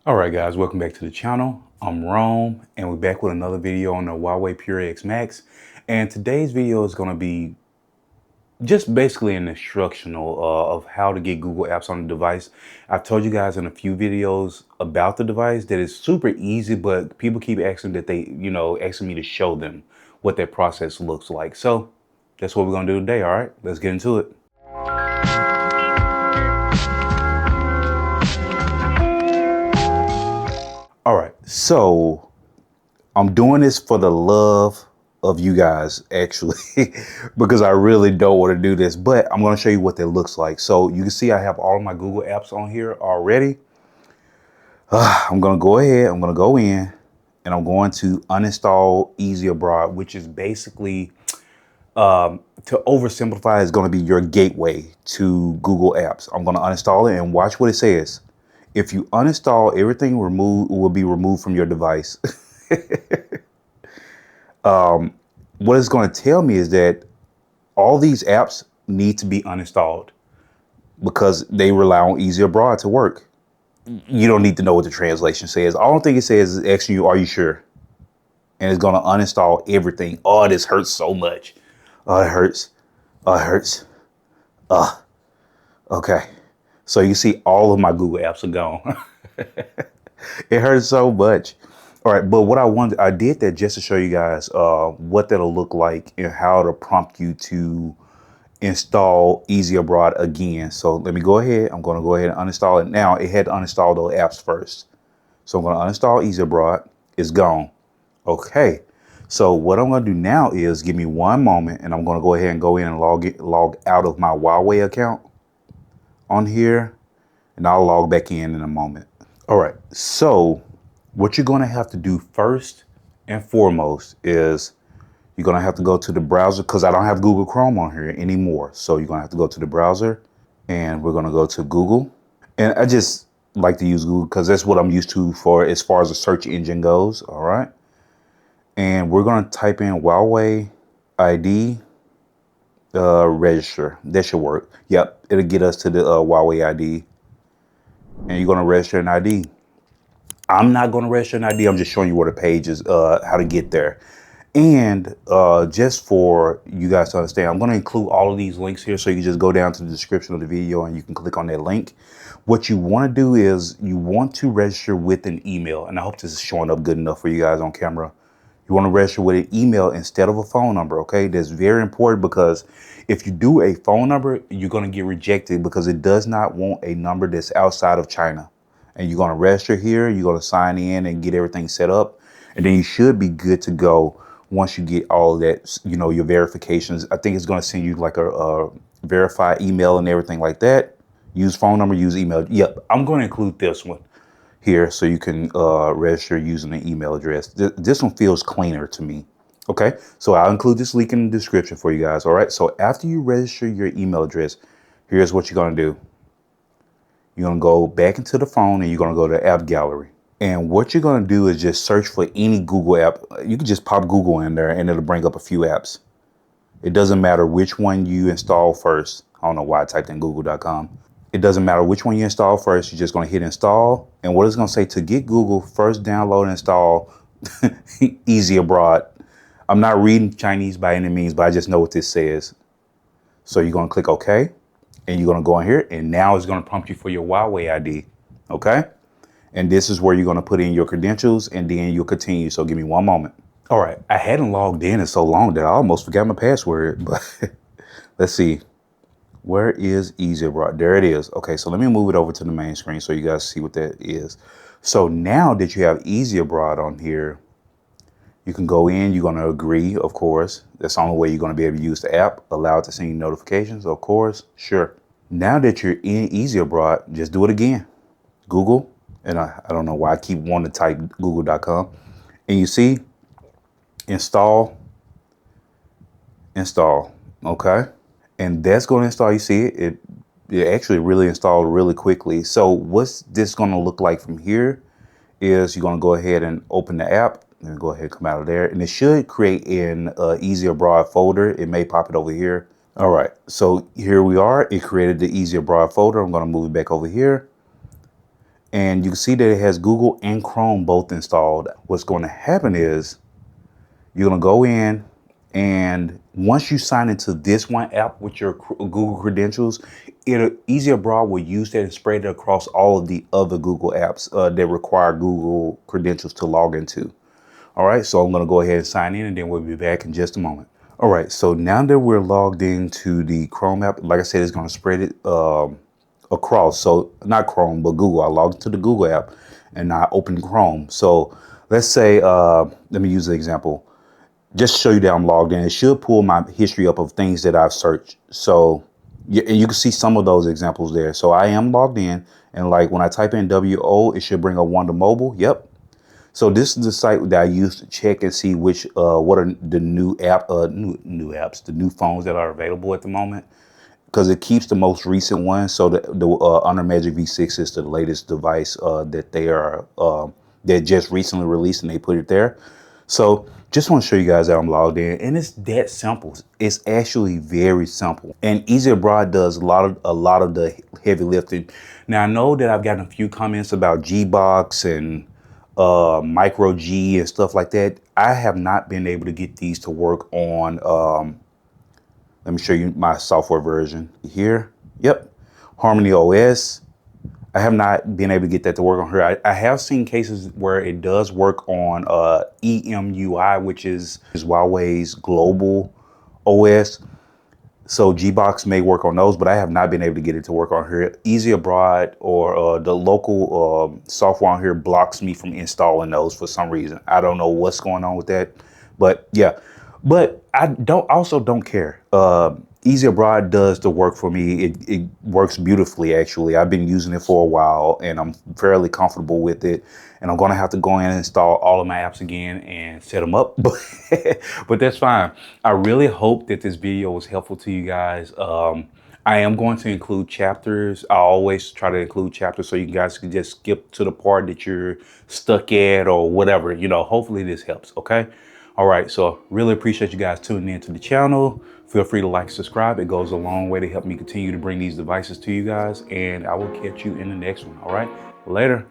All right, guys, welcome back to the channel. I'm Rome, and we're back with another video on the Huawei Pura X Max. And today's video is going to be just basically an instructional of how to get Google Apps on the device. I've told you guys in a few videos about the device that it's super easy, but people keep asking asking me to show them what that process looks like. So that's what we're going to do today. All right, let's get into it. All right, so I'm doing this for the love of you guys, actually, because I really don't want to do this, but I'm going to show you what that looks like. So you can see I have all my Google apps on here already. I'm going to go ahead, I'm going to go in, and I'm going to uninstall EasyAbroad, which is basically, to oversimplify, is going to be your gateway to Google Apps. I'm going to uninstall it and watch what it says. If you uninstall, everything will be removed from your device. What it's going to tell me is that all these apps need to be uninstalled because they rely on EasyAbroad to work. You don't need to know what the translation says. All I think it says is asking you, are you sure? And it's going to uninstall everything. Oh, this hurts so much. Oh, it hurts. Oh, it hurts. Okay. So you see all of my Google apps are gone. It hurts so much. All right, but what I did that just to show you guys what that'll look like and how to prompt you to install EasyAbroad again. So let me go ahead. I'm going to go ahead and uninstall it. Now, it had to uninstall those apps first. So I'm going to uninstall EasyAbroad. It's gone. Okay. So what I'm going to do now is give me one moment, and I'm going to go ahead and go in and log out of my Huawei account on here, and I'll log back in a moment. All right. So what you're going to have to do first and foremost is you're going to have to go to the browser, because I don't have Google Chrome on here anymore. So you're going to have to go to the browser, and we're going to go to Google. And I just like to use Google because that's what I'm used to for as far as the search engine goes. All right. And we're going to type in Huawei ID register. That should work. Yep. It'll get us to the Huawei ID. And you're going to register an ID. I'm not going to register an ID. I'm just showing you where the page is, how to get there. And just for you guys to understand, I'm going to include all of these links here. So you can just go down to the description of the video and you can click on that link. What you want to do is you want to register with an email. And I hope this is showing up good enough for you guys on camera. You want to register with an email instead of a phone number. OK, that's very important, because if you do a phone number, you're going to get rejected because it does not want a number that's outside of China. And you're going to register here. You're going to sign in and get everything set up. And then you should be good to go once you get all of that, your verifications. I think it's going to send you like a verified email and everything like that. Use phone number, use email. Yep, I'm going to include this one here so you can register using an email address. This one feels cleaner to me. Okay, so I'll include this link in the description for you guys. All right, so after you register your email address, here's what you're going to do. You're going to go back into the phone and you're going to go to App Gallery. And what you're going to do is just search for any Google app. You can just pop Google in there and it'll bring up a few apps. It doesn't matter which one you install first. I don't know why I typed in google.com. It doesn't matter which one you install first. You're just going to hit install. And what it's going to say, to get Google, first download and install EasyAbroad. I'm not reading Chinese by any means, but I just know what this says. So you're going to click OK. And you're going to go in here, and now it's going to prompt you for your Huawei ID. OK. And this is where you're going to put in your credentials, and then you'll continue. So give me one moment. All right. I hadn't logged in in so long that I almost forgot my password. But let's see. Where is EasyAbroad? There it is. OK, so let me move it over to the main screen so you guys see what that is. So now that you have EasyAbroad on here, you can go in. You're going to agree, of course. That's the only way you're going to be able to use the app. Allow it to send you notifications, of course. Sure. Now that you're in EasyAbroad, just do it again. Google. And I don't know why I keep wanting to type google.com. And you see, install. Okay. And that's going to install. You see it actually really installed really quickly. So what's this going to look like from here is you're going to go ahead and open the app. Let me go ahead and come out of there. And it should create an EasyAbroad folder. It may pop it over here. All right. So here we are. It created the EasyAbroad folder. I'm going to move it back over here. And you can see that it has Google and Chrome both installed. What's going to happen is you're going to go in, and once you sign into this one app with your Google credentials, EasyAbroad will use that and spread it across all of the other Google apps that require Google credentials to log into. All right, so I'm going to go ahead and sign in, and then we'll be back in just a moment. All right, so now that we're logged into the Chrome app, like I said, it's going to spread it across. So not Chrome, but Google. I logged into the Google app and I opened Chrome. So let's say, let me use the example. Just to show you that I'm logged in. It should pull my history up of things that I've searched. So and you can see some of those examples there. So I am logged in, and like when I type in WO, it should bring up Wonder Mobile. Yep. So this is the site that I use to check and see which what are the new new apps, the new phones that are available at the moment, because it keeps the most recent one. So the Honor Magic V6 is the latest device that they are that just recently released, and they put it there. So just want to show you guys that I'm logged in, and it's that simple. It's actually very simple, and EasyAbroad does a lot of the heavy lifting. Now I know that I've gotten a few comments about Gbox and MicroG and stuff like that. I have not been able to get these to work on let me show you my software version here. Yep, HarmonyOS. I have not been able to get that to work on here. I have seen cases where it does work on EMUI, which is Huawei's global OS. So Gbox may work on those, but I have not been able to get it to work on here. EasyAbroad or the local software on here blocks me from installing those for some reason. I don't know what's going on with that, but yeah. But I don't care. EasyAbroad does the work for me. It works beautifully, actually. I've been using it for a while, and I'm fairly comfortable with it. And I'm going to have to go in and install all of my apps again and set them up. But that's fine. I really hope that this video was helpful to you guys. I am going to include chapters. I always try to include chapters so you guys can just skip to the part that you're stuck at or whatever. You know, hopefully this helps, okay? All right, so really appreciate you guys tuning in to the channel. Feel free to like, subscribe. It goes a long way to help me continue to bring these devices to you guys, and I will catch you in the next one. All right, later.